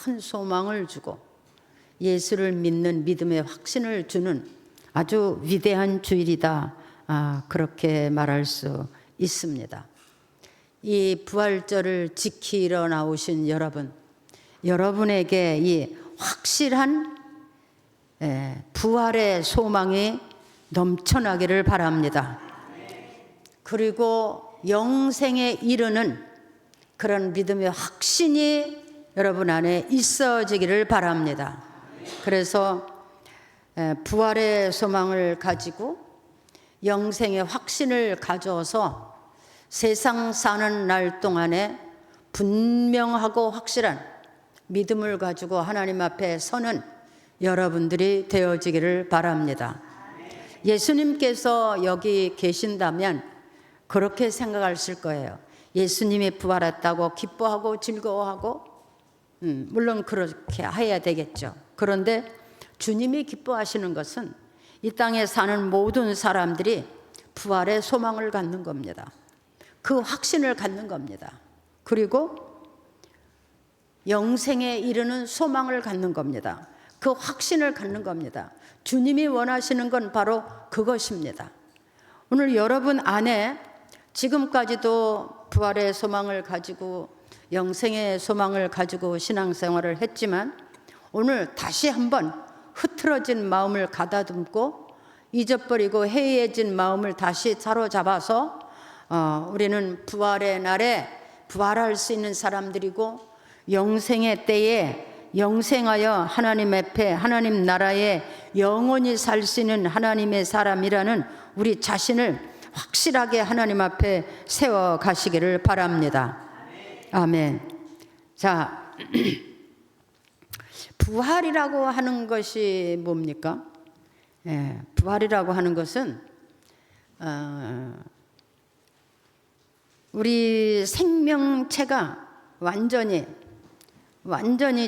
큰 소망을 주고 예수를 믿는 믿음의 확신을 주는 아주 위대한 주일이다. 그렇게 말할 수 있습니다. 이 부활절을 지키러 나오신 여러분, 여러분에게 이 확실한 부활의 소망이 넘쳐나기를 바랍니다. 그리고 영생에 이르는 그런 믿음의 확신이 여러분 안에 있어지기를 바랍니다. 그래서 부활의 소망을 가지고 영생의 확신을 가져서 세상 사는 날 동안에 분명하고 확실한 믿음을 가지고 하나님 앞에 서는 여러분들이 되어지기를 바랍니다. 예수님께서 여기 계신다면 그렇게 생각하실 거예요. 예수님이 부활했다고 기뻐하고 즐거워하고 물론 그렇게 해야 되겠죠. 그런데 주님이 기뻐하시는 것은 이 땅에 사는 모든 사람들이 부활의 소망을 갖는 겁니다. 그 확신을 갖는 겁니다. 그리고 영생에 이르는 소망을 갖는 겁니다. 그 확신을 갖는 겁니다. 주님이 원하시는 건 바로 그것입니다. 오늘 여러분 안에 지금까지도 부활의 소망을 가지고 영생의 소망을 가지고 신앙생활을 했지만 오늘 다시 한번 흐트러진 마음을 가다듬고 잊어버리고 해이해진 마음을 다시 사로잡아서 우리는 부활의 날에 부활할 수 있는 사람들이고 영생의 때에 영생하여 하나님 앞에 하나님 나라에 영원히 살 수 있는 하나님의 사람이라는 우리 자신을 확실하게 하나님 앞에 세워 가시기를 바랍니다. 아멘. 자, 부활이라고 하는 것이 뭡니까? 부활이라고 하는 것은 우리 생명체가 완전히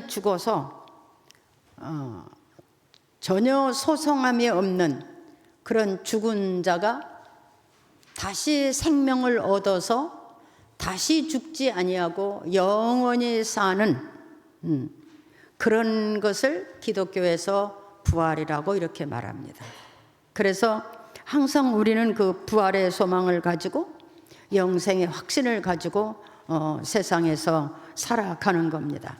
죽어서 전혀 소성함이 없는 그런 죽은 자가 다시 생명을 얻어서 다시 죽지 아니하고 영원히 사는 그런 것을 기독교에서 부활이라고 이렇게 말합니다. 그래서 항상 우리는 그 부활의 소망을 가지고 영생의 확신을 가지고 세상에서 살아가는 겁니다.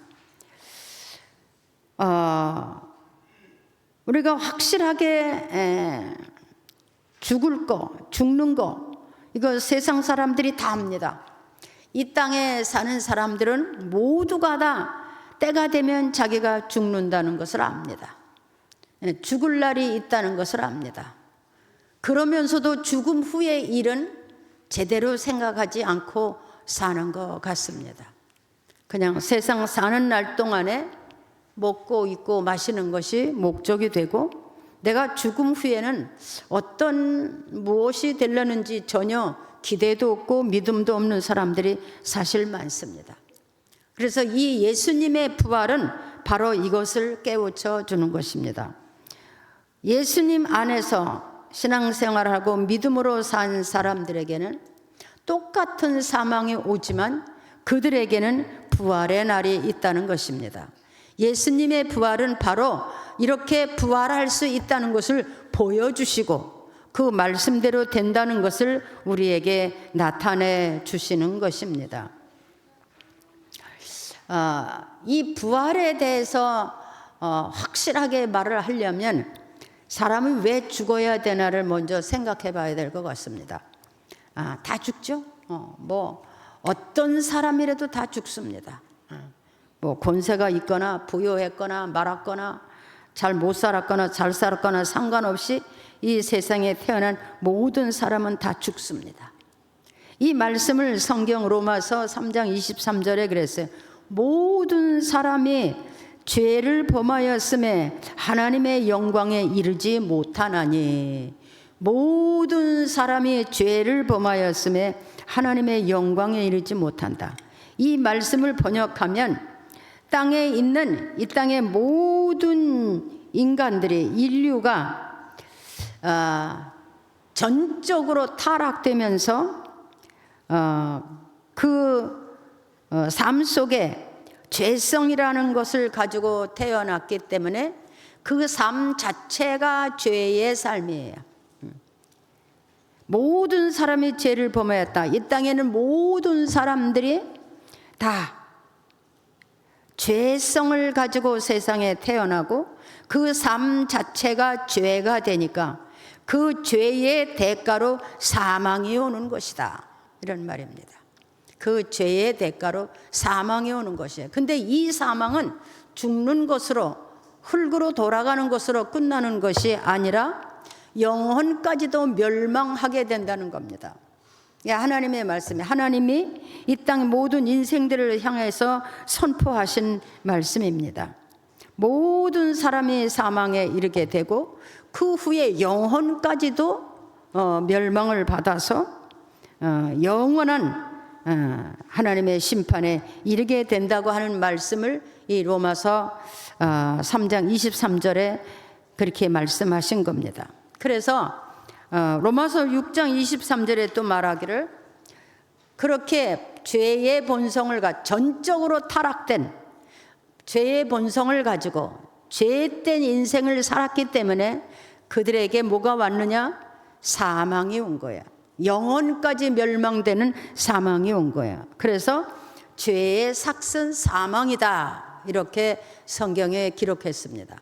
우리가 확실하게 죽는 거 이거 세상 사람들이 다 압니다. 이 땅에 사는 사람들은 모두가 다 때가 되면 자기가 죽는다는 것을 압니다. 죽을 날이 있다는 것을 압니다. 그러면서도 죽음 후의 일은 제대로 생각하지 않고 사는 것 같습니다. 그냥 세상 사는 날 동안에 먹고 입고 마시는 것이 목적이 되고 내가 죽음 후에는 무엇이 되려는지 전혀 기대도 없고 믿음도 없는 사람들이 사실 많습니다. 그래서 이 예수님의 부활은 바로 이것을 깨우쳐 주는 것입니다. 예수님 안에서 신앙생활하고 믿음으로 산 사람들에게는 똑같은 사망이 오지만 그들에게는 부활의 날이 있다는 것입니다. 예수님의 부활은 바로 이렇게 부활할 수 있다는 것을 보여주시고 그 말씀대로 된다는 것을 우리에게 나타내 주시는 것입니다. 이 부활에 대해서 확실하게 말을 하려면 사람이 왜 죽어야 되나를 먼저 생각해 봐야 될 것 같습니다. 다 죽죠? 어떤 사람이라도 다 죽습니다. 권세가 있거나 부유했거나 말았거나 잘 못 살았거나 잘 살았거나 상관없이 이 세상에 태어난 모든 사람은 다 죽습니다. 이 말씀을 성경 로마서 3장 23절에 그랬어요. 모든 사람이 죄를 범하였음에 하나님의 영광에 이르지 못하나니 모든 사람이 죄를 범하였음에 하나님의 영광에 이르지 못한다. 이 말씀을 번역하면 땅에 있는 이 땅의 모든 인간들이 인류가 전적으로 타락되면서 그 삶 속에 죄성이라는 것을 가지고 태어났기 때문에 그 삶 자체가 죄의 삶이에요. 모든 사람이 죄를 범하였다. 이 땅에는 모든 사람들이 다 죄성을 가지고 세상에 태어나고 그 삶 자체가 죄가 되니까 그 죄의 대가로 사망이 오는 것이다, 이런 말입니다. 그 죄의 대가로 사망이 오는 것이에요. 근데 이 사망은 죽는 것으로, 흙으로 돌아가는 것으로 끝나는 것이 아니라 영혼까지도 멸망하게 된다는 겁니다. 하나님의 말씀이, 하나님이 이 땅 모든 인생들을 향해서 선포하신 말씀입니다. 모든 사람이 사망에 이르게 되고 그 후에 영혼까지도 멸망을 받아서 영원한 하나님의 심판에 이르게 된다고 하는 말씀을 이 로마서 3장 23절에 그렇게 말씀하신 겁니다. 그래서 로마서 6장 23절에 또 말하기를, 그렇게 죄의 본성을 전적으로 타락된 죄의 본성을 가지고 죄된 인생을 살았기 때문에 그들에게 뭐가 왔느냐? 사망이 온 거야. 영혼까지 멸망되는 사망이 온 거야. 그래서 죄의 삭은 사망이다, 이렇게 성경에 기록했습니다.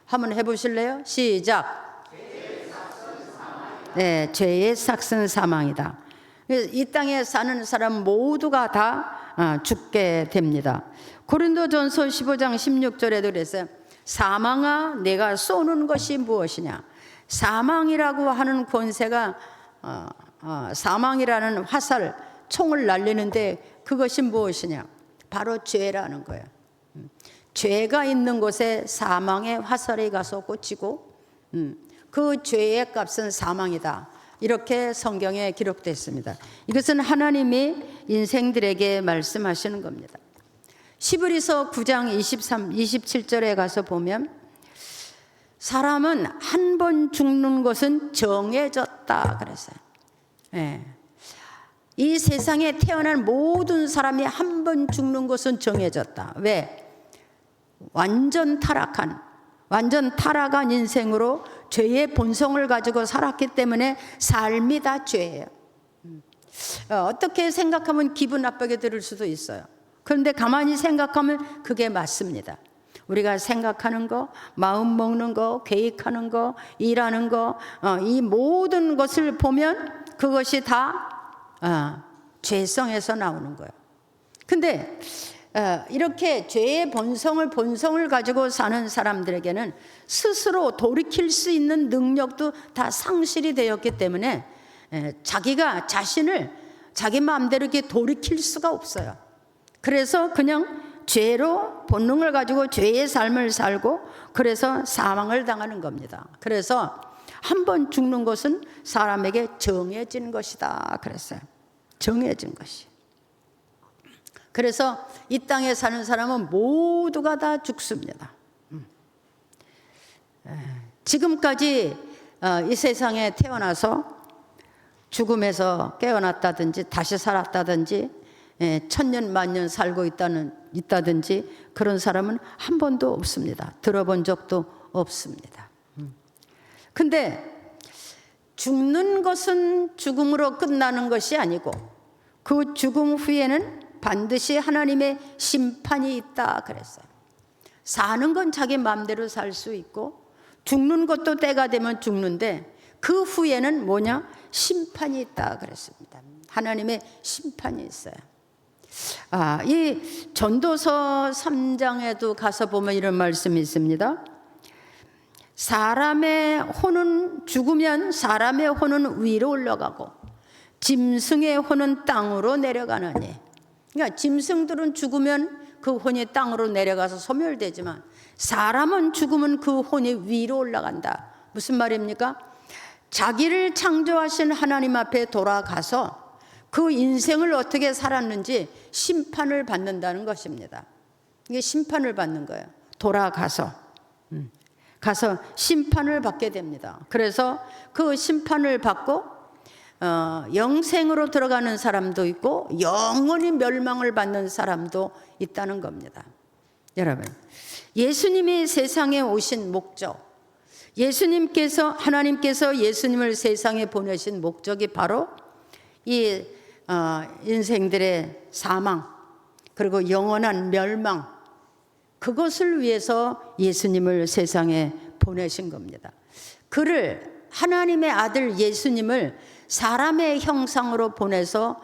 한번 해보실래요? 시작. 네, 죄의 삭은 사망이다. 이 땅에 사는 사람 모두가 다 죽게 됩니다. 고린도전서 15장 16절에도 그랬어요. 사망아, 내가 쏘는 것이 무엇이냐? 사망이라고 하는 권세가 사망이라는 화살, 총을 날리는데 그것이 무엇이냐? 바로 죄라는 거예요. 죄가 있는 곳에 사망의 화살이 가서 꽂히고 그 죄의 값은 사망이다, 이렇게 성경에 기록되어 있습니다. 이것은 하나님이 인생들에게 말씀하시는 겁니다. 시브리서 9장 27절에 가서 보면 사람은 한 번 죽는 것은 정해졌다 그랬어요. 이 세상에 태어난 모든 사람이 한 번 죽는 것은 정해졌다. 왜? 완전 타락한 인생으로 죄의 본성을 가지고 살았기 때문에 삶이 다 죄예요. 어떻게 생각하면 기분 나쁘게 들을 수도 있어요. 그런데 가만히 생각하면 그게 맞습니다. 우리가 생각하는 거, 마음 먹는 거, 계획하는 거, 일하는 거, 이 모든 것을 보면 그것이 다 죄성에서 나오는 거예요. 근데 이렇게 죄의 본성을 가지고 사는 사람들에게는 스스로 돌이킬 수 있는 능력도 다 상실이 되었기 때문에 자기가 자신을 자기 마음대로 이렇게 돌이킬 수가 없어요. 그래서 그냥 죄로 본능을 가지고 죄의 삶을 살고 그래서 사망을 당하는 겁니다. 그래서 한 번 죽는 것은 사람에게 정해진 것이다 그랬어요. 정해진 것이. 그래서 이 땅에 사는 사람은 모두가 다 죽습니다. 지금까지 이 세상에 태어나서 죽음에서 깨어났다든지 다시 살았다든지 천년 만년 살고 있다든지 그런 사람은 한 번도 없습니다. 들어본 적도 없습니다. 근데 죽는 것은 죽음으로 끝나는 것이 아니고 그 죽음 후에는 반드시 하나님의 심판이 있다 그랬어요. 사는 건 자기 마음대로 살 수 있고 죽는 것도 때가 되면 죽는데 그 후에는 뭐냐? 심판이 있다 그랬습니다. 하나님의 심판이 있어요. 이 전도서 3장에도 가서 보면 이런 말씀이 있습니다. 사람의 혼은 죽으면 사람의 혼은 위로 올라가고 짐승의 혼은 땅으로 내려가느니. 그러니까 짐승들은 죽으면 그 혼이 땅으로 내려가서 소멸되지만 사람은 죽으면 그 혼이 위로 올라간다. 무슨 말입니까? 자기를 창조하신 하나님 앞에 돌아가서 그 인생을 어떻게 살았는지 심판을 받는다는 것입니다. 이게 심판을 받는 거예요. 돌아가서 가서 심판을 받게 됩니다. 그래서 그 심판을 받고 영생으로 들어가는 사람도 있고 영원히 멸망을 받는 사람도 있다는 겁니다. 여러분, 예수님이 세상에 오신 목적, 하나님께서 예수님을 세상에 보내신 목적이 바로 이 인생들의 사망, 그리고 영원한 멸망, 그것을 위해서 예수님을 세상에 보내신 겁니다. 하나님의 아들 예수님을 사람의 형상으로 보내서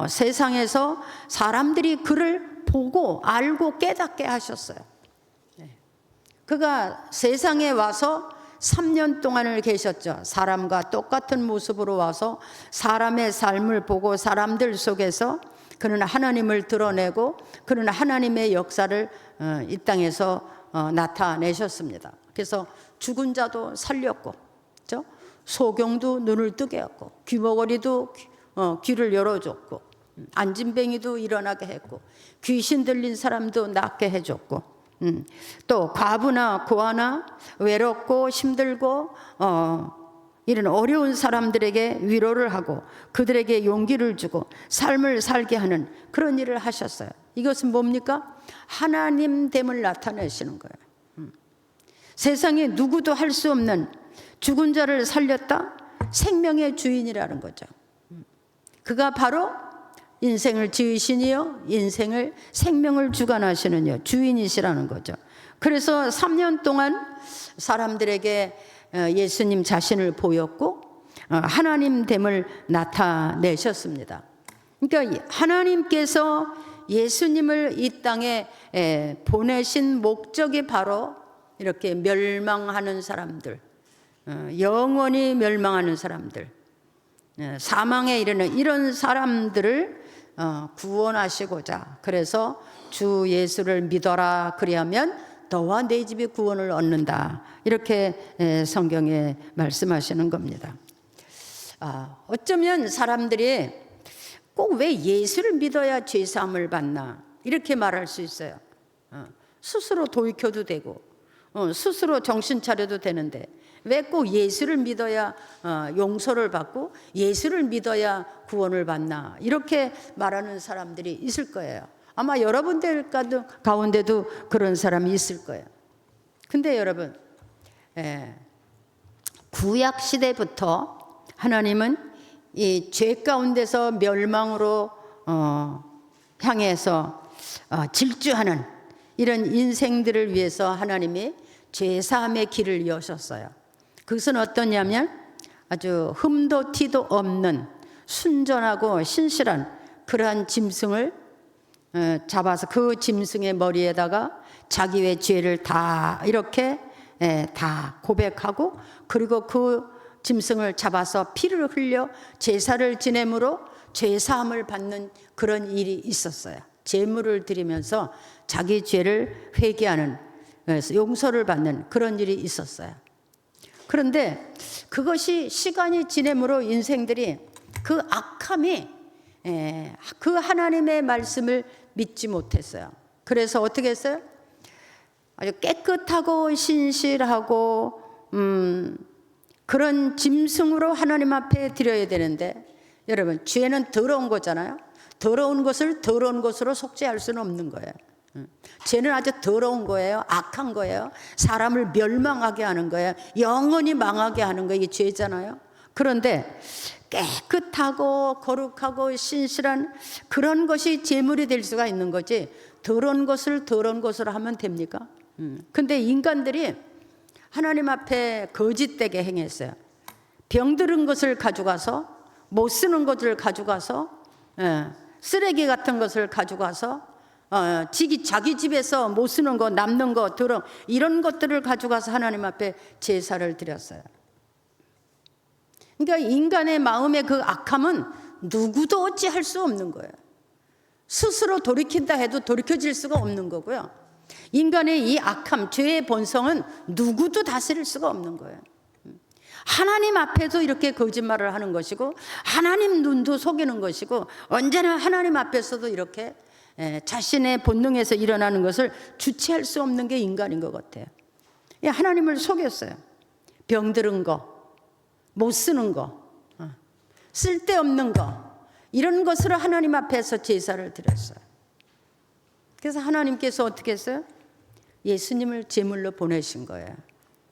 세상에서 사람들이 그를 보고 알고 깨닫게 하셨어요. 그가 세상에 와서 3년 동안을 계셨죠. 사람과 똑같은 모습으로 와서 사람의 삶을 보고 사람들 속에서 그는 하나님을 드러내고 그는 하나님의 역사를 이 땅에서 나타내셨습니다. 그래서 죽은 자도 살렸고, 그렇죠? 소경도 눈을 뜨게 했고, 귀머거리도 귀를 열어줬고, 안진뱅이도 일어나게 했고, 귀신 들린 사람도 낫게 해줬고, 또 과부나 고아나 외롭고 힘들고 이런 어려운 사람들에게 위로를 하고 그들에게 용기를 주고 삶을 살게 하는 그런 일을 하셨어요. 이것은 뭡니까? 하나님됨을 나타내시는 거예요. 세상에 누구도 할 수 없는 죽은 자를 살렸다? 생명의 주인이라는 거죠. 그가 바로 인생을 지으시니요, 생명을 주관하시는 주인이시라는 거죠. 그래서 3년 동안 사람들에게 예수님 자신을 보였고 하나님됨을 나타내셨습니다. 그러니까 하나님께서 예수님을 이 땅에 보내신 목적이 바로 이렇게 멸망하는 사람들, 영원히 멸망하는 사람들, 사망에 이르는 이런 사람들을 구원하시고자, 그래서 주 예수를 믿어라, 그리하면 너와 내 집이 구원을 얻는다, 이렇게 성경에 말씀하시는 겁니다. 어쩌면 사람들이 꼭 왜 예수를 믿어야 죄사함을 받나 이렇게 말할 수 있어요. 스스로 돌이켜도 되고 스스로 정신 차려도 되는데 왜 꼭 예수를 믿어야 용서를 받고 예수를 믿어야 구원을 받나, 이렇게 말하는 사람들이 있을 거예요. 아마 여러분들 가운데도 그런 사람이 있을 거예요. 근데 여러분, 구약 시대부터 하나님은 이 죄 가운데서 멸망으로 향해서 질주하는 이런 인생들을 위해서 하나님이 죄사함의 길을 여셨어요. 그것은 어떠냐면 아주 흠도 티도 없는 순전하고 신실한 그러한 짐승을 잡아서 그 짐승의 머리에다가 자기의 죄를 다 이렇게 다 고백하고, 그리고 그 짐승을 잡아서 피를 흘려 제사를 지내므로 죄사함을 받는 그런 일이 있었어요. 제물을 드리면서 자기 죄를 회개하는, 용서를 받는 그런 일이 있었어요. 그런데 그것이 시간이 지내므로 인생들이 그 악함이 그 하나님의 말씀을 믿지 못했어요. 그래서 어떻게 했어요? 아주 깨끗하고 신실하고 그런 짐승으로 하나님 앞에 드려야 되는데, 여러분, 죄는 더러운 거잖아요. 더러운 것을 더러운 것으로 속죄할 수는 없는 거예요. 죄는 아주 더러운 거예요. 악한 거예요. 사람을 멸망하게 하는 거예요. 영원히 망하게 하는 거, 이게 죄잖아요. 그런데 깨끗하고 거룩하고 신실한 그런 것이 제물이 될 수가 있는 거지, 더러운 것을 더러운 것으로 하면 됩니까? 근데 인간들이 하나님 앞에 거짓되게 행했어요. 병들은 것을 가져가서, 못 쓰는 것을 가져가서, 쓰레기 같은 것을 가져가서, 자기 집에서 못 쓰는 거, 남는 거, 더러운 이런 것들을 가져가서 하나님 앞에 제사를 드렸어요. 그러니까 인간의 마음의 그 악함은 누구도 어찌할 수 없는 거예요. 스스로 돌이킨다 해도 돌이켜질 수가 없는 거고요. 인간의 이 악함, 죄의 본성은 누구도 다스릴 수가 없는 거예요. 하나님 앞에도 이렇게 거짓말을 하는 것이고, 하나님 눈도 속이는 것이고, 언제나 하나님 앞에서도 이렇게 자신의 본능에서 일어나는 것을 주체할 수 없는 게 인간인 것 같아요. 하나님을 속였어요. 병들은 거, 못 쓰는 거, 쓸데없는 거, 이런 것으로 하나님 앞에서 제사를 드렸어요. 그래서 하나님께서 어떻게 했어요? 예수님을 제물로 보내신 거예요.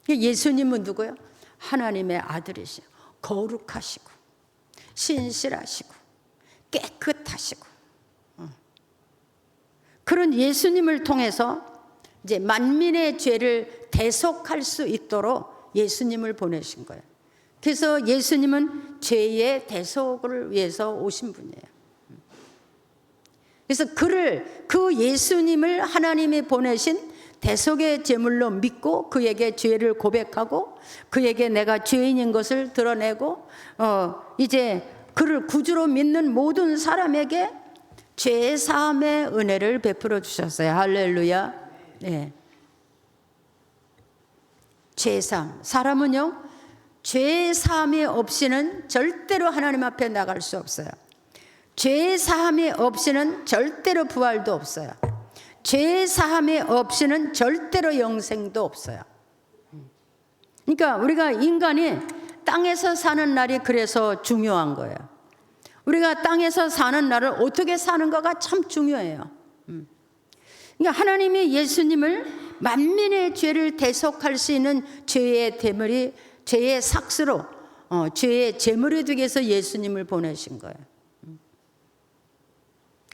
예수님은 누구요? 하나님의 아들이시고 거룩하시고 신실하시고 깨끗하시고 그런 예수님을 통해서 이제 만민의 죄를 대속할 수 있도록 예수님을 보내신 거예요. 그래서 예수님은 죄의 대속을 위해서 오신 분이에요. 그래서 그 예수님을 하나님이 보내신 대속의 제물로 믿고 그에게 죄를 고백하고 그에게 내가 죄인인 것을 드러내고 이제 그를 구주로 믿는 모든 사람에게 죄 사함의 은혜를 베풀어 주셨어요. 할렐루야. 네. 죄 사함. 사람은요, 죄 사함이 없이는 절대로 하나님 앞에 나갈 수 없어요. 죄 사함이 없이는 절대로 부활도 없어요. 죄 사함이 없이는 절대로 영생도 없어요. 그러니까 우리가 인간이 땅에서 사는 날이 그래서 중요한 거예요. 우리가 땅에서 사는 날을 어떻게 사는가가 참 중요해요. 그러니까 하나님이 예수님을 만민의 죄를 대속할 수 있는 죄의 대물이 죄의 삭스로 죄의 제물이 되기 위해서 예수님을 보내신 거예요.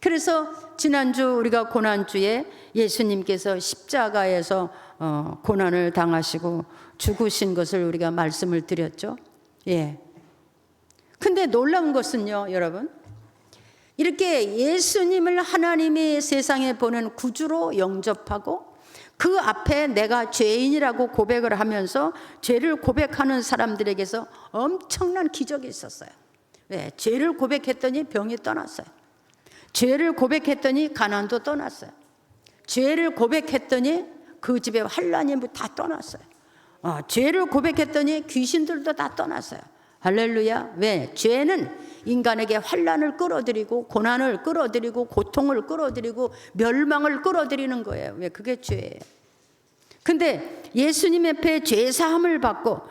그래서 지난주 우리가 고난주에 예수님께서 십자가에서 고난을 당하시고 죽으신 것을 우리가 말씀을 드렸죠. 예. 근데 놀라운 것은요, 여러분, 이렇게 예수님을 하나님이 세상에 보낸 구주로 영접하고 그 앞에 내가 죄인이라고 고백을 하면서 죄를 고백하는 사람들에게서 엄청난 기적이 있었어요. 왜? 죄를 고백했더니 병이 떠났어요. 죄를 고백했더니 가난도 떠났어요. 죄를 고백했더니 그 집에 환란이 다 떠났어요. 죄를 고백했더니 귀신들도 다 떠났어요. 할렐루야. 왜? 죄는 인간에게 환란을 끌어들이고 고난을 끌어들이고 고통을 끌어들이고 멸망을 끌어들이는 거예요. 왜? 그게 죄예요. 근데 예수님 앞에 죄 사함을 받고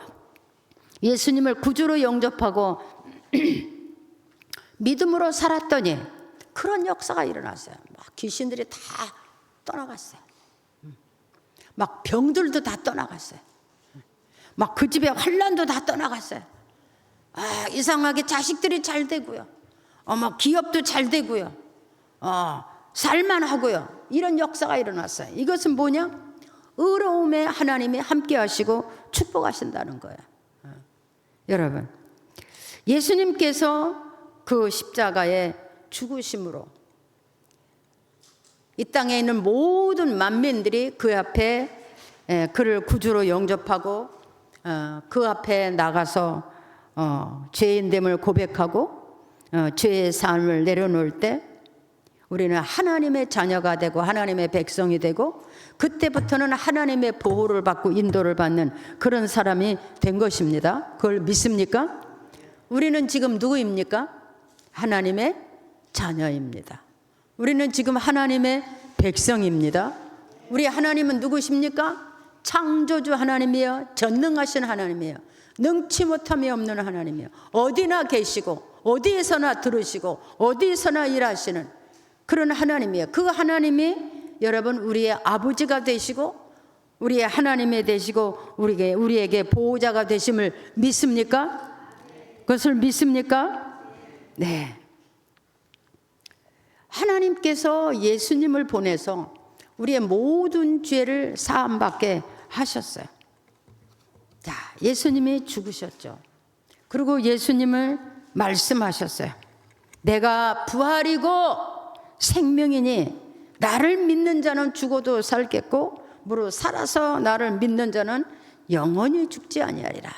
예수님을 구주로 영접하고 믿음으로 살았더니 그런 역사가 일어났어요. 막 귀신들이 다 떠나갔어요. 막 병들도 다 떠나갔어요. 막 그 집에 환란도 다 떠나갔어요. 이상하게 자식들이 잘 되고요. 막 기업도 잘 되고요. 살만하고요. 이런 역사가 일어났어요. 이것은 뭐냐? 의로움에 하나님이 함께 하시고 축복하신다는 거예요. 여러분, 예수님께서 그 십자가에 죽으심으로 이 땅에 있는 모든 만민들이 그 앞에 그를 구주로 영접하고 그 앞에 나가서 죄인됨을 고백하고 죄의 삶을 내려놓을 때 우리는 하나님의 자녀가 되고 하나님의 백성이 되고 그때부터는 하나님의 보호를 받고 인도를 받는 그런 사람이 된 것입니다. 그걸 믿습니까? 우리는 지금 누구입니까? 하나님의 자녀입니다. 우리는 지금 하나님의 백성입니다. 우리 하나님은 누구십니까? 창조주 하나님이요, 전능하신 하나님이요, 능치 못함이 없는 하나님이요, 어디나 계시고 어디에서나 들으시고 어디에서나 일하시는 그런 하나님이에요. 그 하나님이 여러분 우리의 아버지가 되시고 우리의 하나님이 되시고 우리에게 보호자가 되심을 믿습니까? 그것을 믿습니까? 네. 하나님께서 예수님을 보내서 우리의 모든 죄를 사함받게 하셨어요. 자, 예수님이 죽으셨죠. 그리고 예수님을 말씀하셨어요. 내가 부활이고 생명이니 나를 믿는 자는 죽어도 살겠고 무릇 살아서 나를 믿는 자는 영원히 죽지 아니하리라.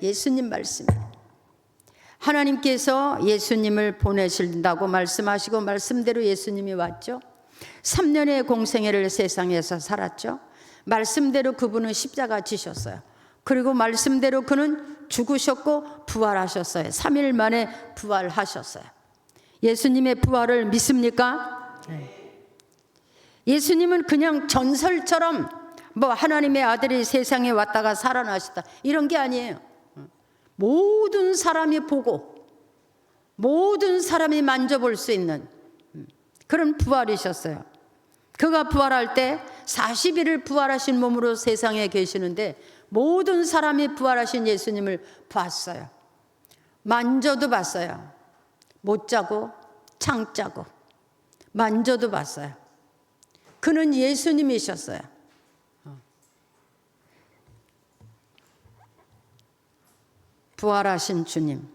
예수님 말씀이에요. 하나님께서 예수님을 보내신다고 말씀하시고 말씀대로 예수님이 왔죠. 3년의 공생애를 세상에서 살았죠. 말씀대로 그분은 십자가 지셨어요. 그리고 말씀대로 그는 죽으셨고 부활하셨어요. 3일 만에 부활하셨어요. 예수님의 부활을 믿습니까? 네. 예수님은 그냥 전설처럼 하나님의 아들이 세상에 왔다가 살아나셨다 이런 게 아니에요. 모든 사람이 보고 모든 사람이 만져볼 수 있는 그런 부활이셨어요. 그가 부활할 때 40일을 부활하신 몸으로 세상에 계시는데 모든 사람이 부활하신 예수님을 봤어요. 만져도 봤어요. 못 자고 창 짜고 만져도 봤어요. 그는 예수님이셨어요. 부활하신 주님.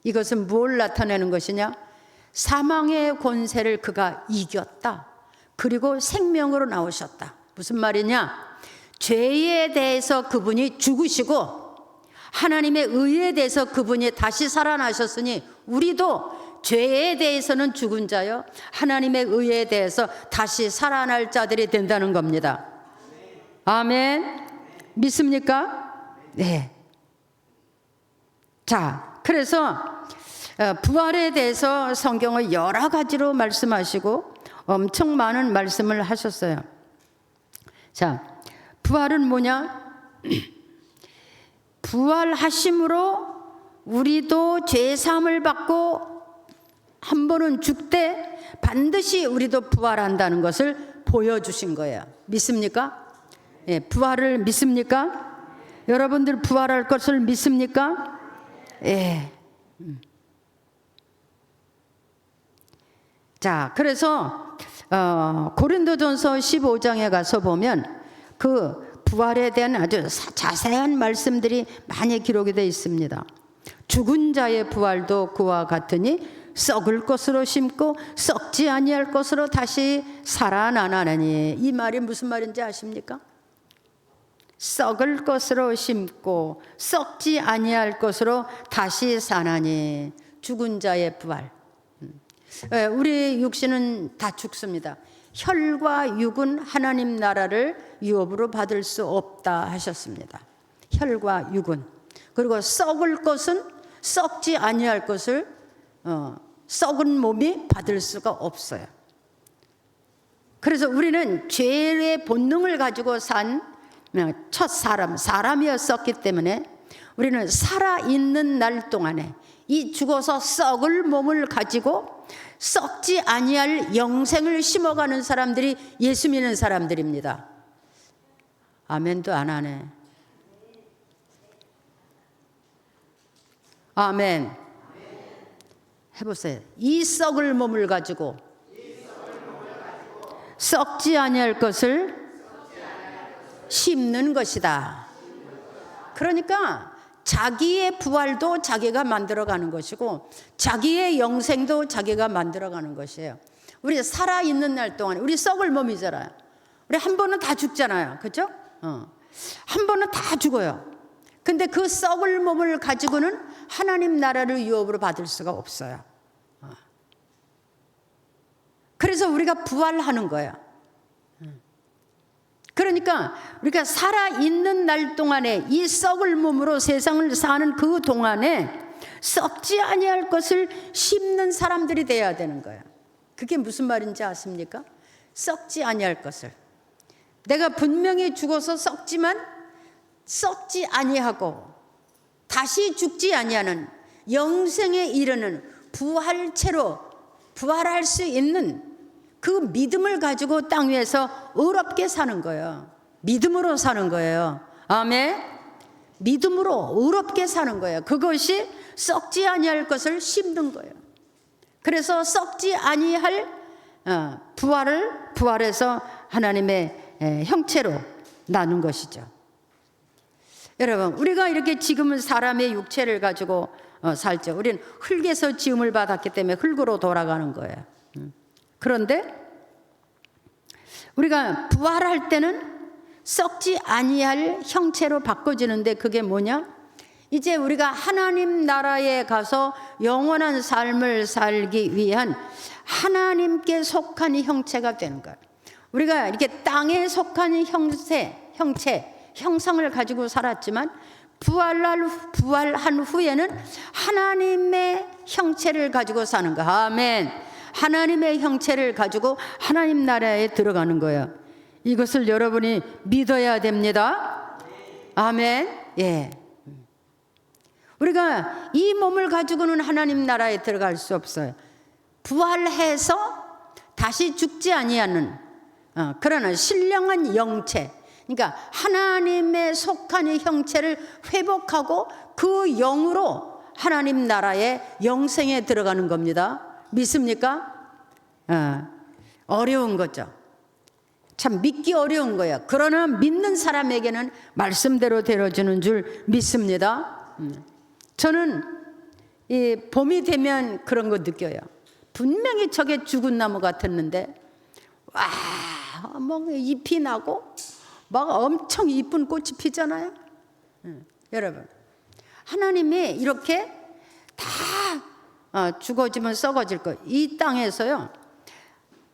이것은 뭘 나타내는 것이냐? 사망의 권세를 그가 이겼다. 그리고 생명으로 나오셨다. 무슨 말이냐? 죄에 대해서 그분이 죽으시고 하나님의 의에 대해서 그분이 다시 살아나셨으니 우리도 죄에 대해서는 죽은 자요, 하나님의 의에 대해서 다시 살아날 자들이 된다는 겁니다. 아멘. 믿습니까? 네. 자, 그래서 부활에 대해서 성경을 여러 가지로 말씀하시고 엄청 많은 말씀을 하셨어요. 자, 부활은 뭐냐? 부활하심으로 우리도 죄사함을 받고 한 번은 죽되 반드시 우리도 부활한다는 것을 보여주신 거예요. 믿습니까? 예, 부활을 믿습니까? 여러분들 부활할 것을 믿습니까? 예. 자, 그래서 고린도전서 15장에 가서 보면 그 부활에 대한 아주 자세한 말씀들이 많이 기록이 되어 있습니다. 죽은 자의 부활도 그와 같으니 썩을 것으로 심고 썩지 아니할 것으로 다시 살아나나니. 이 말이 무슨 말인지 아십니까? 썩을 것으로 심고 썩지 아니할 것으로 다시 사나니. 죽은 자의 부활. 우리 육신은 다 죽습니다. 혈과 육은 하나님 나라를 유업으로 받을 수 없다 하셨습니다. 혈과 육은. 그리고 썩을 것은 썩지 아니할 것을 썩은 몸이 받을 수가 없어요. 그래서 우리는 죄의 본능을 가지고 산 첫 사람이었었기 때문에 우리는 살아있는 날 동안에 이 죽어서 썩을 몸을 가지고 썩지 아니할 영생을 심어가는 사람들이 예수 믿는 사람들입니다. 아멘도 안 하네. 아멘. 해보세요. 이 썩을 몸을 가지고 썩지 아니할 것을 심는 것이다. 그러니까 자기의 부활도 자기가 만들어가는 것이고 자기의 영생도 자기가 만들어가는 것이에요. 우리 살아있는 날 동안 우리 썩을 몸이잖아요. 우리 한 번은 다 죽잖아요. 그렇죠? 한 번은 다 죽어요. 근데 그 썩을 몸을 가지고는 하나님 나라를 유업으로 받을 수가 없어요. 그래서 우리가 부활하는 거예요. 그러니까 우리가 살아있는 날 동안에 이 썩을 몸으로 세상을 사는 그 동안에 썩지 아니할 것을 심는 사람들이 돼야 되는 거예요. 그게 무슨 말인지 아십니까? 썩지 아니할 것을. 내가 분명히 죽어서 썩지만 썩지 아니하고 다시 죽지 아니하는 영생에 이르는 부활체로 부활할 수 있는 그 믿음을 가지고 땅 위에서 의롭게 사는 거예요. 믿음으로 사는 거예요. 아멘. 믿음으로 의롭게 사는 거예요. 그것이 썩지 아니할 것을 심는 거예요. 그래서 썩지 아니할 부활해서 하나님의 형체로 나눈 것이죠. 여러분, 우리가 이렇게 지금은 사람의 육체를 가지고 살죠. 우리는 흙에서 지음을 받았기 때문에 흙으로 돌아가는 거예요. 그런데 우리가 부활할 때는 썩지 아니할 형체로 바꿔지는데 그게 뭐냐? 이제 우리가 하나님 나라에 가서 영원한 삶을 살기 위한 하나님께 속한 형체가 되는 거예요. 우리가 이렇게 땅에 속한 형상을 가지고 살았지만 부활한 후에는 하나님의 형체를 가지고 사는 거예요. 아멘. 하나님의 형체를 가지고 하나님 나라에 들어가는 거예요. 이것을 여러분이 믿어야 됩니다. 아멘. 예. 우리가 이 몸을 가지고는 하나님 나라에 들어갈 수 없어요. 부활해서 다시 죽지 아니하는 그러나 신령한 영체, 그러니까 하나님의 속한 형체를 회복하고 그 영으로 하나님 나라의 영생에 들어가는 겁니다. 믿습니까? 어려운 거죠. 참 믿기 어려운 거예요. 그러나 믿는 사람에게는 말씀대로 되어주는 줄 믿습니다. 저는 이 봄이 되면 그런 거 느껴요. 분명히 저게 죽은 나무 같았는데 뭐 잎이 나고 막 엄청 이쁜 꽃이 피잖아요. 여러분, 하나님이 이렇게 다 죽어지면 썩어질 거예요. 이 땅에서요,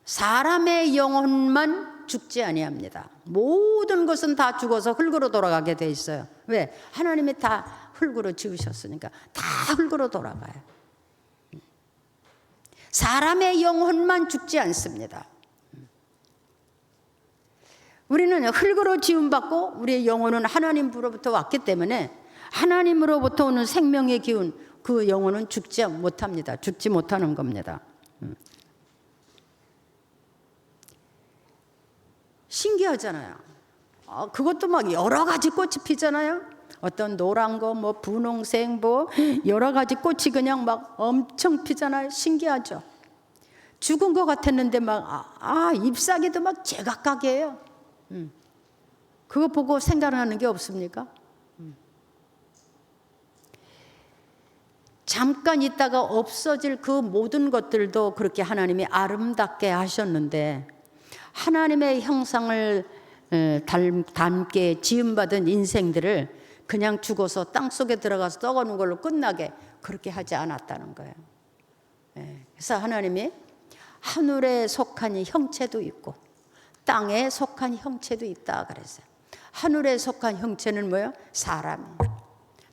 사람의 영혼만 죽지 아니합니다. 모든 것은 다 죽어서 흙으로 돌아가게 돼 있어요. 왜? 하나님이 다 흙으로 지으셨으니까 다 흙으로 돌아가요. 사람의 영혼만 죽지 않습니다. 우리는 흙으로 지음받고 우리의 영혼은 하나님으로부터 왔기 때문에 하나님으로부터 오는 생명의 기운, 그 영혼은 죽지 못합니다. 죽지 못하는 겁니다. 신기하잖아요. 그것도 막 여러 가지 꽃이 피잖아요. 어떤 노란 거, 뭐 분홍색, 뭐 여러 가지 꽃이 그냥 막 엄청 피잖아요. 신기하죠. 죽은 것 같았는데 막 잎사귀도 막 제각각이에요. 그거 보고 생각하는 게 없습니까? 잠깐 있다가 없어질 그 모든 것들도 그렇게 하나님이 아름답게 하셨는데, 하나님의 형상을 닮게 지음받은 인생들을 그냥 죽어서 땅속에 들어가서 썩어는 걸로 끝나게 그렇게 하지 않았다는 거예요. 그래서 하나님이 하늘에 속한 형체도 있고 땅에 속한 형체도 있다 그랬어요. 하늘에 속한 형체는 뭐예요? 사람이에요.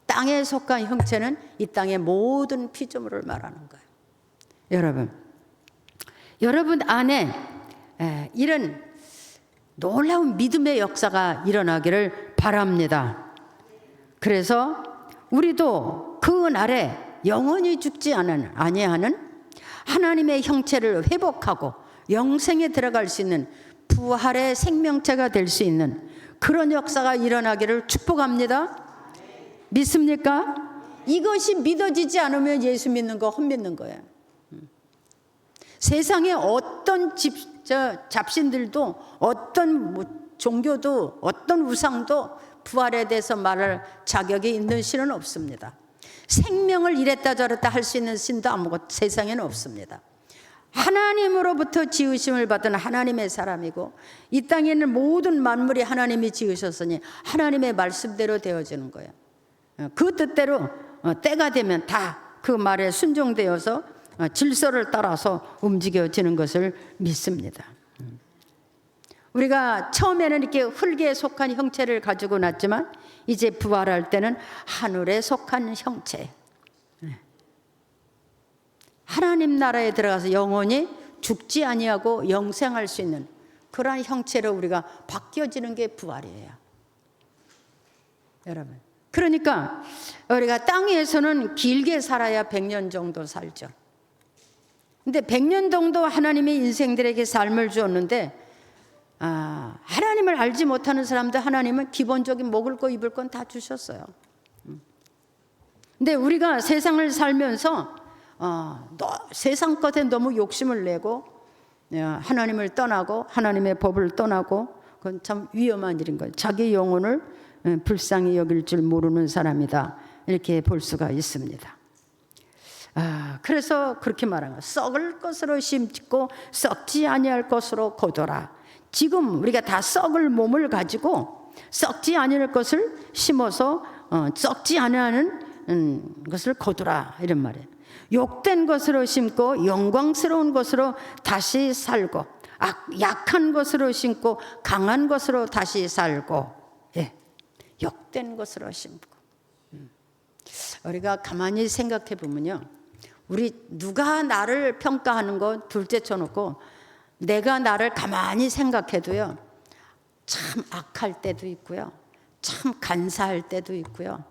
땅에 속한 형체는 이 땅의 모든 피조물을 말하는 거예요. 여러분 안에 이런 놀라운 믿음의 역사가 일어나기를 바랍니다. 그래서 우리도 그 날에 영원히 죽지 아니하는 하나님의 형체를 회복하고 영생에 들어갈 수 있는 부활의 생명체가 될 수 있는 그런 역사가 일어나기를 축복합니다. 믿습니까? 이것이 믿어지지 않으면 예수 믿는 거 헛믿는 거예요. 세상에 어떤 잡신들도 어떤 종교도 어떤 우상도 부활에 대해서 말할 자격이 있는 신은 없습니다. 생명을 이랬다 저랬다 할 수 있는 신도 아무것도 세상에는 없습니다. 하나님으로부터 지으심을 받은 하나님의 사람이고 이 땅에 있는 모든 만물이 하나님이 지으셨으니 하나님의 말씀대로 되어지는 거예요. 그 뜻대로 때가 되면 다 그 말에 순종되어서 질서를 따라서 움직여지는 것을 믿습니다. 우리가 처음에는 이렇게 흙에 속한 형체를 가지고 났지만 이제 부활할 때는 하늘에 속한 형체, 하나님 나라에 들어가서 영원히 죽지 아니하고 영생할 수 있는 그러한 형체로 우리가 바뀌어지는 게 부활이에요. 여러분, 그러니까 우리가 땅에서는 길게 살아야 100년 정도 살죠. 근데 100년 정도 하나님이 인생들에게 삶을 주었는데 하나님을 알지 못하는 사람들 하나님은 기본적인 먹을 거 입을 건 다 주셨어요. 근데 우리가 세상을 살면서 세상 것에 너무 욕심을 내고 하나님을 떠나고 하나님의 법을 떠나고 그건 참 위험한 일인 거예요. 자기 영혼을 불쌍히 여길 줄 모르는 사람이다, 이렇게 볼 수가 있습니다. 그래서 그렇게 말한 거예요. 썩을 것으로 심고 썩지 아니할 것으로 거둬라. 지금 우리가 다 썩을 몸을 가지고 썩지 아니할 것을 심어서 썩지 아니하는 것을 거두라, 이런 말이에요. 욕된 것으로 심고 영광스러운 것으로 다시 살고 약한 것으로 심고 강한 것으로 다시 살고, 욕된 것으로 심고. 우리가 가만히 생각해 보면요, 우리 누가 나를 평가하는 거 둘째 쳐놓고 내가 나를 가만히 생각해도요, 참 악할 때도 있고요, 참 간사할 때도 있고요,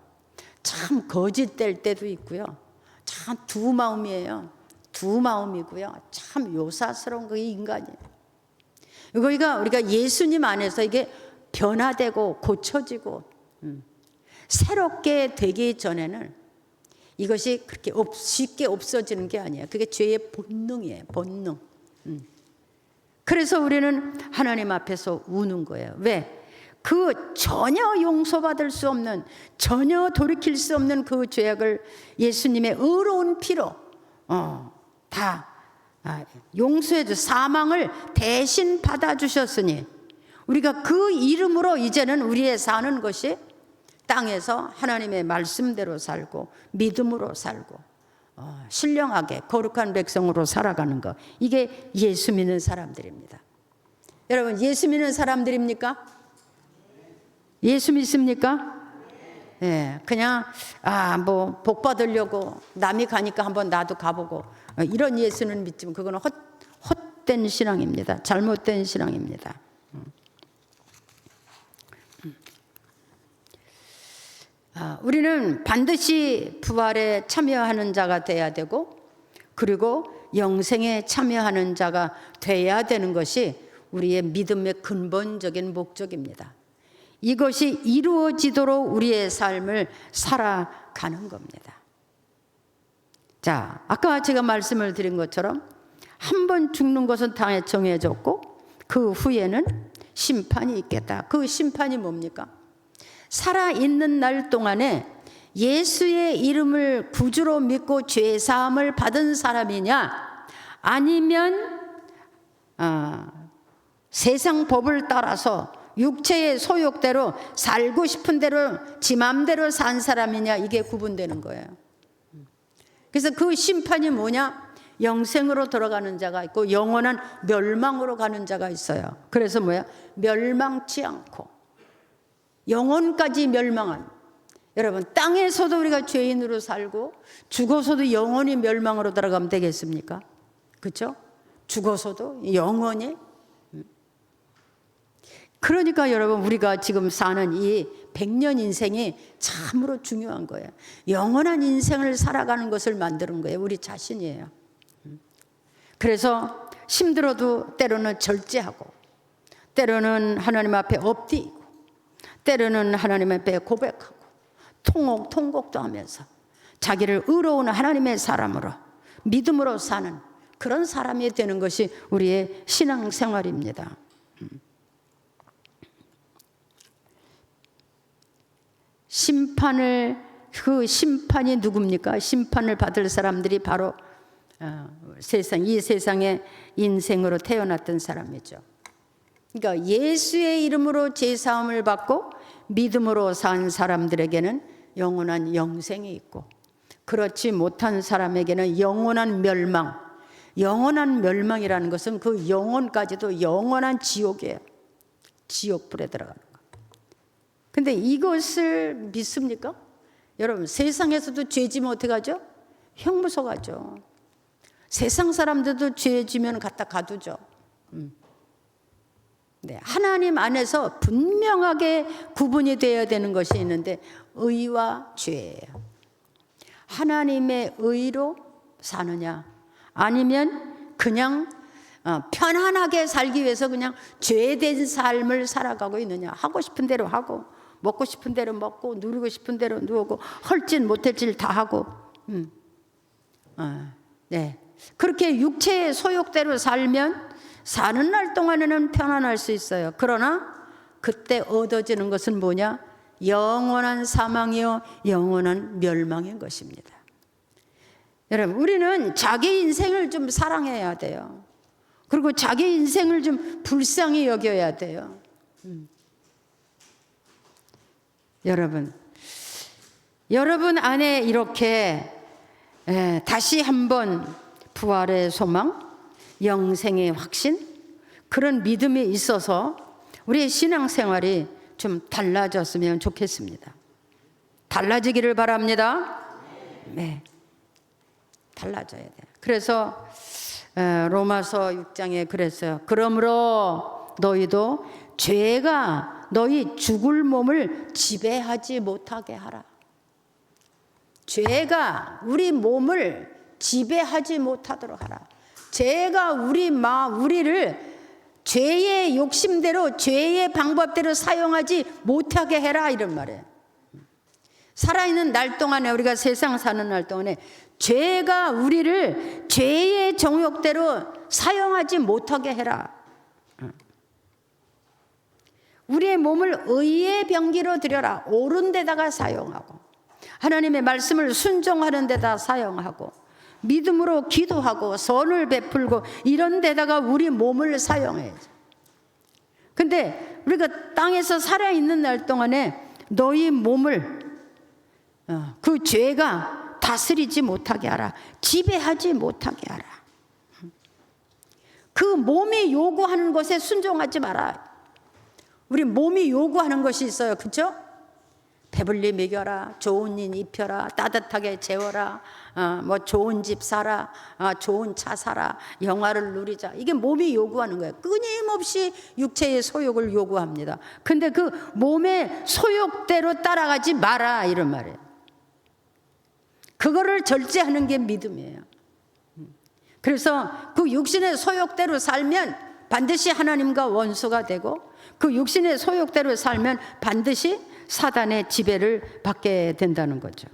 참 거짓될 때도 있고요, 참 두 마음이에요. 두 마음이고요, 참 요사스러운 그 인간이에요. 우리가 예수님 안에서 이게 변화되고 고쳐지고 새롭게 되기 전에는 이것이 그렇게 쉽게 없어지는 게 아니에요. 그게 죄의 본능이에요. 본능. 그래서 우리는 하나님 앞에서 우는 거예요. 왜? 그 전혀 용서받을 수 없는, 전혀 돌이킬 수 없는 그 죄악을 예수님의 의로운 피로 다 용서해 주, 사망을 대신 받아주셨으니 우리가 그 이름으로 이제는 우리의 사는 것이 땅에서 하나님의 말씀대로 살고 믿음으로 살고 신령하게 거룩한 백성으로 살아가는 것, 이게 예수 믿는 사람들입니다. 여러분, 예수 믿는 사람들입니까? 예수 믿습니까? 예, 그냥 뭐 복 받으려고 남이 가니까 한번 나도 가보고 이런 예수는 믿지만 그거는 헛된 신앙입니다. 잘못된 신앙입니다. 우리는 반드시 부활에 참여하는 자가 돼야 되고, 그리고 영생에 참여하는 자가 돼야 되는 것이 우리의 믿음의 근본적인 목적입니다. 이것이 이루어지도록 우리의 삶을 살아가는 겁니다. 자, 아까 제가 말씀을 드린 것처럼 한 번 죽는 것은 다 정해졌고 그 후에는 심판이 있겠다. 그 심판이 뭡니까? 살아있는 날 동안에 예수의 이름을 구주로 믿고 죄사함을 받은 사람이냐, 아니면 세상 법을 따라서 육체의 소욕대로 살고 싶은 대로 지 맘대로 산 사람이냐, 이게 구분되는 거예요. 그래서 그 심판이 뭐냐? 영생으로 들어가는 자가 있고 영원한 멸망으로 가는 자가 있어요. 그래서 뭐야? 멸망치 않고 영원까지 멸망한, 여러분, 땅에서도 우리가 죄인으로 살고 죽어서도 영원히 멸망으로 들어가면 되겠습니까? 그렇죠? 죽어서도 영원히. 그러니까 여러분, 우리가 지금 사는 이 100년 인생이 참으로 중요한 거예요. 영원한 인생을 살아가는 것을 만드는 거예요. 우리 자신이에요. 그래서 힘들어도 때로는 절제하고, 때로는 하나님 앞에 엎드리고, 때로는 하나님 앞에 고백하고, 통곡도 하면서 자기를 의로운 하나님의 사람으로 믿음으로 사는 그런 사람이 되는 것이 우리의 신앙생활입니다. 그 심판이 누굽니까? 심판을 받을 사람들이 바로 이 세상의 인생으로 태어났던 사람이죠. 그러니까 예수의 이름으로 제사함을 받고 믿음으로 산 사람들에게는 영원한 영생이 있고, 그렇지 못한 사람에게는 영원한 멸망. 영원한 멸망이라는 것은 그 영혼까지도 영원한 지옥이에요. 지옥불에 들어가는 거. 근데 이것을 믿습니까? 여러분, 세상에서도 죄 지면 어떻게 하죠? 형무소 가죠. 세상 사람들도 죄 지면 갖다 가두죠. 네, 하나님 안에서 분명하게 구분이 되어야 되는 것이 있는데, 의와 죄예요. 하나님의 의로 사느냐, 아니면 그냥 편안하게 살기 위해서 그냥 죄된 삶을 살아가고 있느냐. 하고 싶은 대로 하고, 먹고 싶은 대로 먹고, 누리고 싶은 대로 누우고, 헐짓 못할 짓 다 하고, 네, 그렇게 육체의 소욕대로 살면 사는 날 동안에는 편안할 수 있어요. 그러나 그때 얻어지는 것은 뭐냐? 영원한 사망이요 영원한 멸망인 것입니다. 여러분, 우리는 자기 인생을 좀 사랑해야 돼요. 그리고 자기 인생을 좀 불쌍히 여겨야 돼요. 여러분 안에 이렇게 다시 한번 부활의 소망, 영생의 확신, 그런 믿음이 있어서 우리의 신앙생활이 좀 달라졌으면 좋겠습니다. 달라지기를 바랍니다. 네, 달라져야 돼요. 그래서 로마서 6장에 그랬어요. 그러므로 너희도 죄가 너희 죽을 몸을 지배하지 못하게 하라. 죄가 우리 몸을 지배하지 못하도록 하라. 죄가 우리를 죄의 욕심대로 죄의 방법대로 사용하지 못하게 해라 이런 말이에요. 살아있는 날 동안에 우리가 세상 사는 날 동안에 죄가 우리를 죄의 정욕대로 사용하지 못하게 해라. 우리의 몸을 의의 병기로 들여라. 옳은 데다가 사용하고 하나님의 말씀을 순종하는 데다 사용하고 믿음으로 기도하고 선을 베풀고 이런 데다가 우리 몸을 사용해야죠. 근데 우리가 땅에서 살아있는 날 동안에 너희 몸을 그 죄가 다스리지 못하게 하라. 지배하지 못하게 하라. 그 몸이 요구하는 것에 순종하지 마라. 우리 몸이 요구하는 것이 있어요. 그렇죠? 배불리 먹여라, 좋은 일 입혀라, 따뜻하게 재워라, 뭐 좋은 집 사라, 좋은 차 사라, 영화를 누리자. 이게 몸이 요구하는 거예요. 끊임없이 육체의 소욕을 요구합니다. 근데 그 몸의 소욕대로 따라가지 마라 이런 말이에요. 그거를 절제하는 게 믿음이에요. 그래서 그 육신의 소욕대로 살면 반드시 하나님과 원수가 되고 그 육신의 소욕대로 살면 반드시 사단의 지배를 받게 된다는 거죠.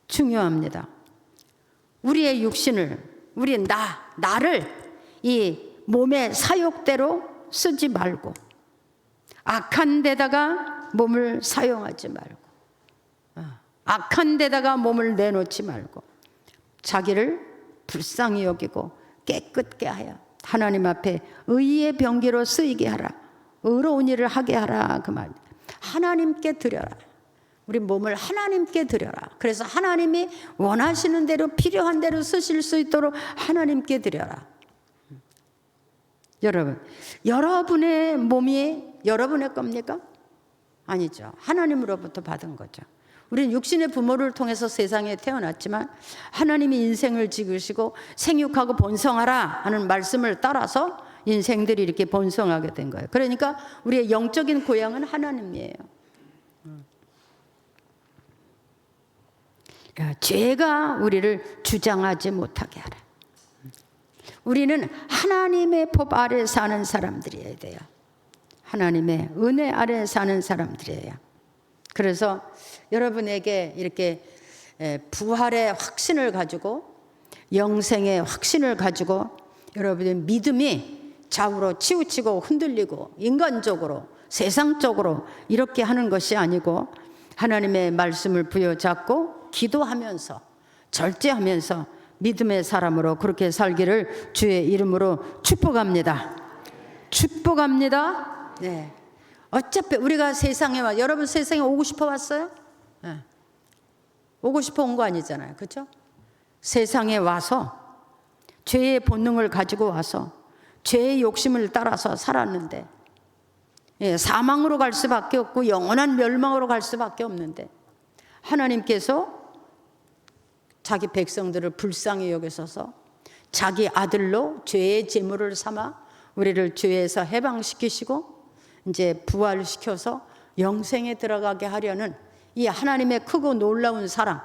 중요합니다. 우리의 육신을, 우리 나를 이 몸의 사욕대로 쓰지 말고 악한 데다가 몸을 사용하지 말고 악한 데다가 몸을 내놓지 말고 자기를 불쌍히 여기고 깨끗게 하여 하나님 앞에 의의 병기로 쓰이게 하라. 의로운 일을 하게 하라 그 말. 하나님께 드려라. 우리 몸을 하나님께 드려라. 그래서 하나님이 원하시는 대로 필요한 대로 쓰실 수 있도록 하나님께 드려라. 여러분, 여러분의 몸이 여러분의 겁니까? 아니죠. 하나님으로부터 받은 거죠. 우리는 육신의 부모를 통해서 세상에 태어났지만 하나님이 인생을 지으시고 생육하고 번성하라 하는 말씀을 따라서 인생들이 이렇게 번성하게 된 거예요. 그러니까 우리의 영적인 고향은 하나님이에요. 죄가 우리를 주장하지 못하게 하라. 우리는 하나님의 법 아래 사는 사람들이어야 돼요. 하나님의 은혜 아래 사는 사람들이에요. 그래서 여러분에게 이렇게 부활의 확신을 가지고 영생의 확신을 가지고 여러분의 믿음이 좌우로 치우치고 흔들리고 인간적으로 세상적으로 이렇게 하는 것이 아니고 하나님의 말씀을 부여잡고 기도하면서 절제하면서 믿음의 사람으로 그렇게 살기를 주의 이름으로 축복합니다. 축복합니다. 네. 어차피 우리가 세상에 여러분 세상에 오고 싶어 왔어요? 네. 오고 싶어 온 거 아니잖아요. 그렇죠? 세상에 와서 죄의 본능을 가지고 와서 죄의 욕심을 따라서 살았는데 사망으로 갈 수밖에 없고 영원한 멸망으로 갈 수밖에 없는데 하나님께서 자기 백성들을 불쌍히 여기셔서 자기 아들로 죄의 제물을 삼아 우리를 죄에서 해방시키시고 이제 부활시켜서 영생에 들어가게 하려는 이 하나님의 크고 놀라운 사랑,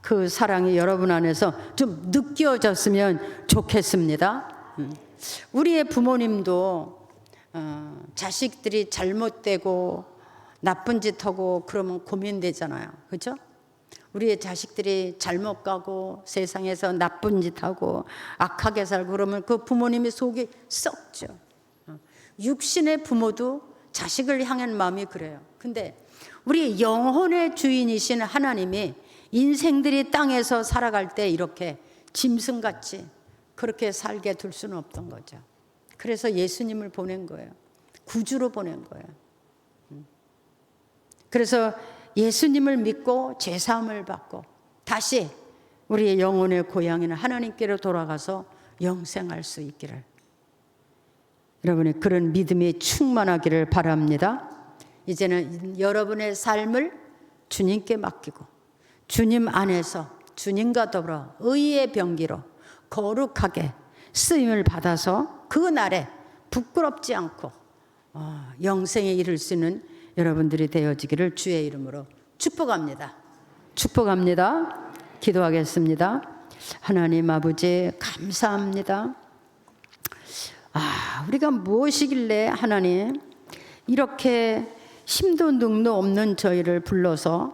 그 사랑이 여러분 안에서 좀 느껴졌으면 좋겠습니다. 우리의 부모님도 자식들이 잘못되고 나쁜 짓 하고 그러면 고민되잖아요. 그렇죠? 우리의 자식들이 잘못 가고 세상에서 나쁜 짓 하고 악하게 살고 그러면 그 부모님의 속이 썩죠. 육신의 부모도 자식을 향한 마음이 그래요. 근데 우리 영혼의 주인이신 하나님이 인생들이 땅에서 살아갈 때 이렇게 짐승같이 그렇게 살게 둘 수는 없던 거죠. 그래서 예수님을 보낸 거예요. 구주로 보낸 거예요. 그래서 예수님을 믿고 죄사함을 받고 다시 우리의 영혼의 고향인 하나님께로 돌아가서 영생할 수 있기를 여러분의 그런 믿음이 충만하기를 바랍니다. 이제는 여러분의 삶을 주님께 맡기고 주님 안에서 주님과 더불어 의의 병기로 거룩하게 쓰임을 받아서 그 날에 부끄럽지 않고 영생에 이를 수 있는 여러분들이 되어지기를 주의 이름으로 축복합니다. 축복합니다. 기도하겠습니다. 하나님 아버지 감사합니다. 우리가 무엇이길래 하나님 이렇게 힘도 능도 없는 저희를 불러서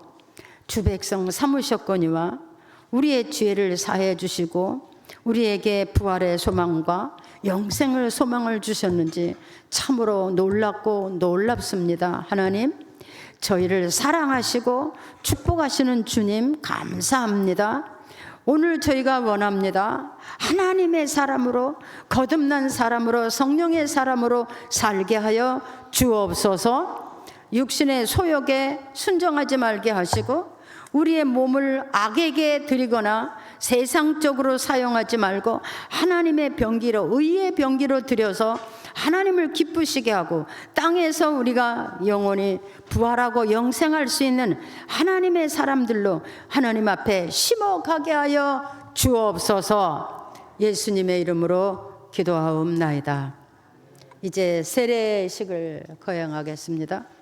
주 백성 삼으셨거니와 우리의 죄를 사해 주시고 우리에게 부활의 소망과 영생을 소망을 주셨는지 참으로 놀랍고 놀랍습니다. 하나님, 저희를 사랑하시고 축복하시는 주님 감사합니다. 오늘 저희가 원합니다. 하나님의 사람으로, 거듭난 사람으로, 성령의 사람으로 살게 하여 주옵소서. 육신의 소욕에 순종하지 말게 하시고 우리의 몸을 악에게 드리거나 세상적으로 사용하지 말고 하나님의 병기로, 의의 병기로 드려서 하나님을 기쁘시게 하고 땅에서 우리가 영원히 부활하고 영생할 수 있는 하나님의 사람들로 하나님 앞에 심어가게 하여 주옵소서. 예수님의 이름으로 기도하옵나이다. 이제 세례식을 거행하겠습니다.